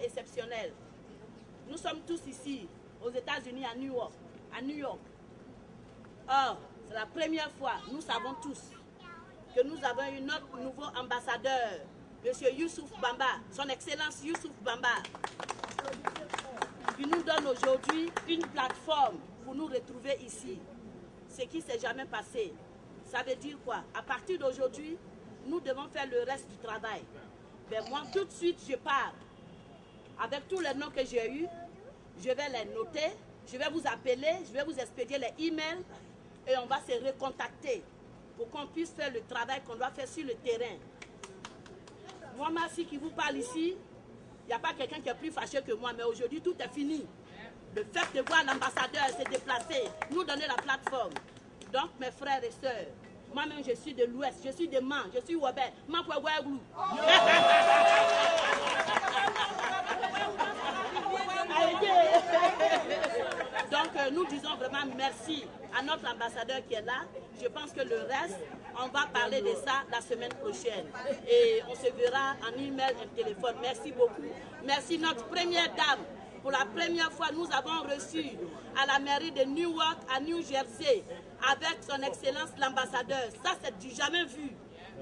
Exceptionnel. Nous sommes tous ici aux États-Unis, à New York. Or, c'est la première fois, nous savons tous, que nous avons eu notre nouveau ambassadeur, M. Youssouf Bamba, son Excellence Youssouf Bamba, qui nous donne aujourd'hui une plateforme pour nous retrouver ici. Ce qui ne s'est jamais passé. Ça veut dire quoi? À partir d'aujourd'hui, nous devons faire le reste du travail. Ben moi, tout de suite, je pars. Avec tous les noms que j'ai eus, je vais les noter, je vais vous appeler, je vais vous expédier les emails et on va se recontacter pour qu'on puisse faire le travail qu'on doit faire sur le terrain. Moi, Massi, qui vous parle ici, il n'y a pas quelqu'un qui est plus fâché que moi, mais aujourd'hui, tout est fini. Le fait de voir l'ambassadeur se déplacer, nous donner la plateforme. Donc, mes frères et sœurs, moi-même, je suis de l'Ouest, je suis de Man, je suis Wabé, donc, nous disons vraiment merci à notre ambassadeur qui est là. Je pense que le reste, on va parler de ça la semaine prochaine. Et on se verra en email et téléphone. Merci beaucoup. Merci notre première dame. Pour la première fois, nous avons reçu à la mairie de Newark, à New Jersey, avec son excellence l'ambassadeur. Ça, c'est du jamais vu.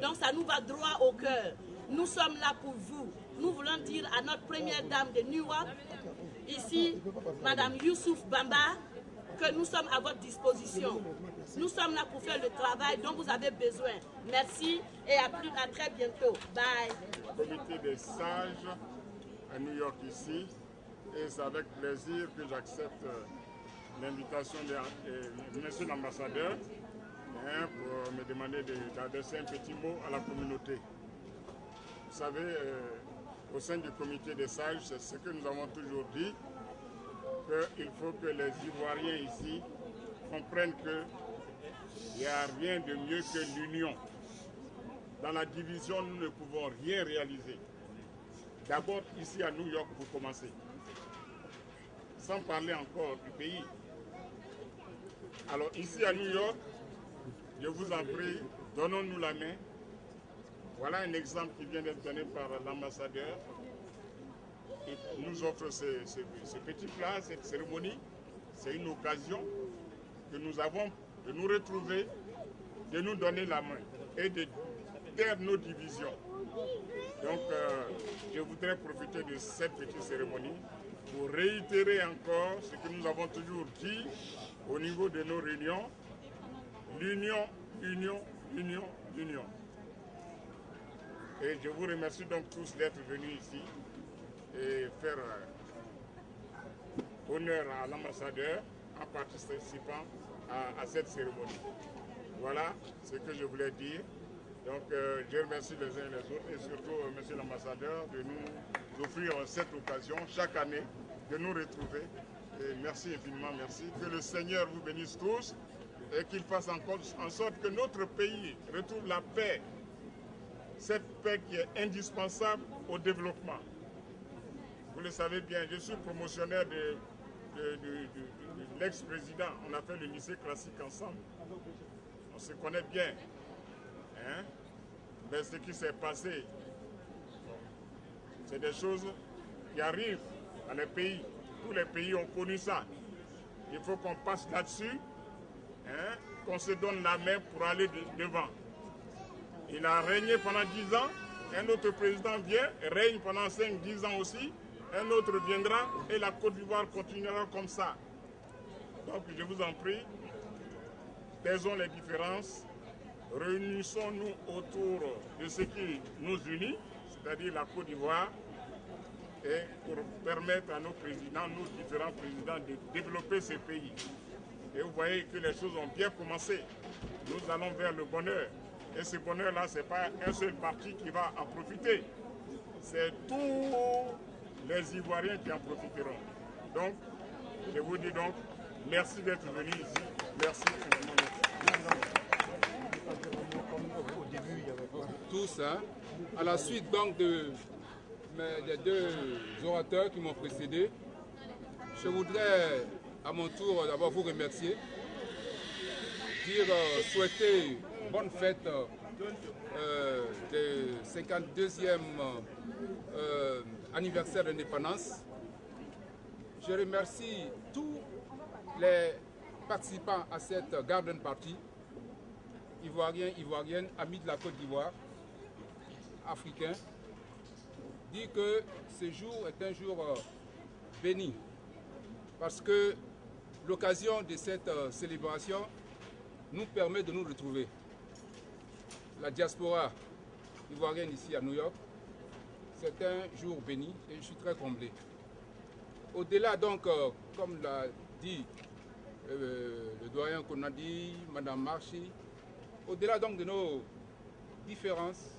Donc ça nous va droit au cœur. Nous sommes là pour vous. Nous voulons dire à notre première dame de Newark, ici, Madame Youssouf Bamba, que nous sommes à votre disposition. Nous sommes là pour faire le travail dont vous avez besoin. Merci et à très bientôt. Bye. Comité des sages à New York ici, et c'est avec plaisir que j'accepte l'invitation de monsieur l'ambassadeur pour me demander d'adresser un petit mot à la communauté. Vous savez, au sein du comité des sages, c'est ce que nous avons toujours dit, qu'il faut que les Ivoiriens ici comprennent qu'il n'y a rien de mieux que l'union. Dans la division, nous ne pouvons rien réaliser. D'abord, ici à New York, pour commencer. Sans parler encore du pays. Alors, ici à New York, je vous en prie, donnons-nous la main. Voilà un exemple qui vient d'être donné par l'ambassadeur. Il nous offre ce petit plat, cette cérémonie. C'est une occasion que nous avons de nous retrouver, de nous donner la main et de taire nos divisions. Donc, je voudrais profiter de cette petite cérémonie pour réitérer encore ce que nous avons toujours dit au niveau de nos réunions. L'union, union, union, union. Et je vous remercie donc tous d'être venus ici et faire honneur à l'ambassadeur en participant à cette cérémonie. Voilà ce que je voulais dire. Donc je remercie les uns et les autres et surtout monsieur l'ambassadeur de nous offrir cette occasion chaque année de nous retrouver. Et merci infiniment, merci. Que le Seigneur vous bénisse tous et qu'il fasse encore en sorte que notre pays retrouve la paix. Cette paix qui est indispensable au développement. Vous le savez bien, je suis promotionnaire de l'ex-président. On a fait le lycée classique ensemble. On se connaît bien. Hein? Mais ce qui s'est passé, c'est des choses qui arrivent dans les pays. Tous les pays ont connu ça. Il faut qu'on passe là-dessus, hein? Qu'on se donne la main pour aller devant. Il a régné pendant 10 ans, un autre président vient, règne pendant 5-10 ans aussi, un autre viendra et la Côte d'Ivoire continuera comme ça. Donc je vous en prie, taisons les différences, réunissons-nous autour de ce qui nous unit, c'est-à-dire la Côte d'Ivoire, et pour permettre à nos présidents, nos différents présidents de développer ces pays. Et vous voyez que les choses ont bien commencé. Nous allons vers le bonheur. Et ce bonheur-là, ce n'est pas un seul parti qui va en profiter. C'est tous les Ivoiriens qui en profiteront. Donc, je vous dis donc, merci d'être venus ici. Merci. Tous, hein, à la suite donc des deux orateurs qui m'ont précédé, je voudrais à mon tour d'abord vous remercier, souhaiter bonne fête du 52e anniversaire d'indépendance. Je remercie tous les participants à cette garden party, ivoiriens, ivoiriennes, amis de la Côte d'Ivoire, africains. Dit que ce jour est un jour béni parce que l'occasion de cette célébration nous permet de nous retrouver. La diaspora ivoirienne ici à New York, c'est un jour béni et je suis très comblé. Au-delà donc, comme l'a dit le doyen qu'on a dit, Madame Marchi, au-delà donc de nos différences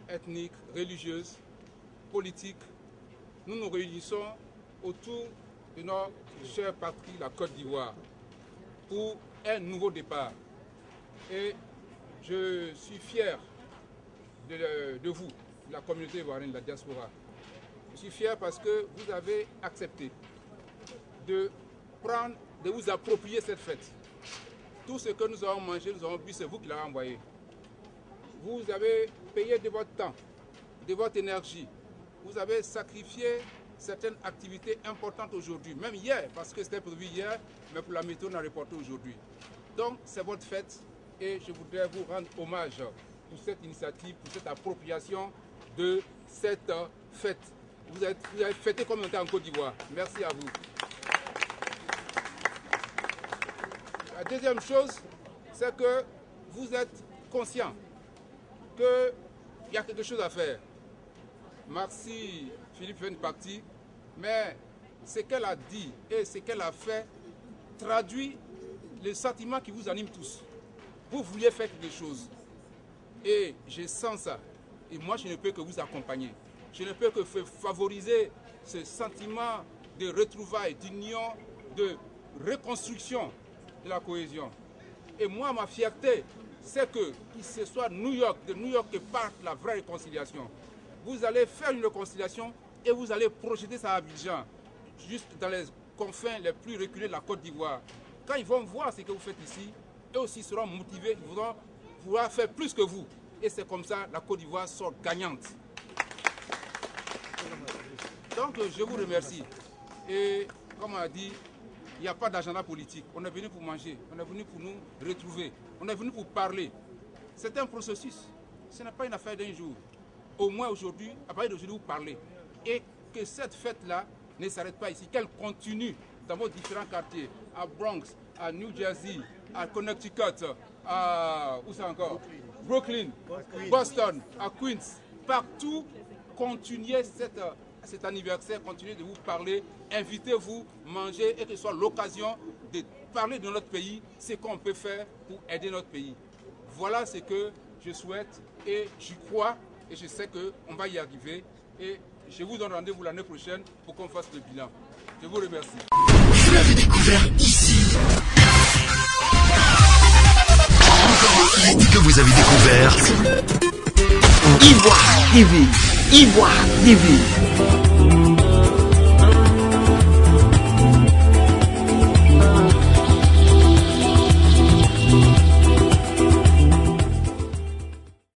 ethniques, religieuses, politiques, nous nous réunissons autour de notre chère patrie, la Côte d'Ivoire, pour un nouveau départ. Et je suis fier de vous, de la communauté ivoirienne, de la diaspora. Je suis fier parce que vous avez accepté de prendre de vous approprier cette fête. Tout ce que nous avons mangé, nous avons bu, c'est vous qui l'avez envoyé. Vous avez payé de votre temps, de votre énergie. Vous avez sacrifié certaines activités importantes aujourd'hui, même hier, parce que c'était prévu hier, mais pour la météo, on a reporté aujourd'hui. Donc, c'est votre fête et je voudrais vous rendre hommage pour cette initiative, pour cette appropriation de cette fête. Vous avez fêté comme on était en Côte d'Ivoire. Merci à vous. La deuxième chose, c'est que vous êtes conscient qu'il y a quelque chose à faire. Merci, Philippe fait une partie, mais ce qu'elle a dit et ce qu'elle a fait traduit les sentiments qui vous animent tous. Vous vouliez faire quelque chose et je sens ça. Et moi, je ne peux que vous accompagner. Je ne peux que favoriser ce sentiment de retrouvailles, d'union, de reconstruction de la cohésion. Et moi, ma fierté, c'est que ce soit de New York que parte la vraie réconciliation. Vous allez faire une réconciliation et vous allez projeter ça à Abidjan, juste dans les confins les plus reculés de la Côte d'Ivoire. Quand ils vont voir ce que vous faites ici, eux aussi seront motivés, ils voudront pouvoir faire plus que vous. Et c'est comme ça la Côte d'Ivoire sort gagnante. Donc je vous remercie. Et comme on a dit, il n'y a pas d'agenda politique. On est venu pour manger, on est venu pour nous retrouver, on est venu pour parler. C'est un processus, ce n'est pas une affaire d'un jour. Au moins aujourd'hui, à partir d'aujourd'hui, vous parlez. Et que cette fête-là ne s'arrête pas ici, qu'elle continue dans vos différents quartiers, à Bronx, à New Jersey, à Connecticut, à où ça encore? Brooklyn, Boston, à Queens, partout, continuez cet anniversaire, continuez de vous parler, invitez-vous, mangez et que ce soit l'occasion de parler de notre pays, ce qu'on peut faire pour aider notre pays. Voilà ce que je souhaite et j'y crois et je sais qu'on va y arriver et je vous donne rendez-vous l'année prochaine pour qu'on fasse le bilan. Je vous remercie. Vous l'avez découvert ici. Que vous avez découvert Ivoire TV. Ivoire TV.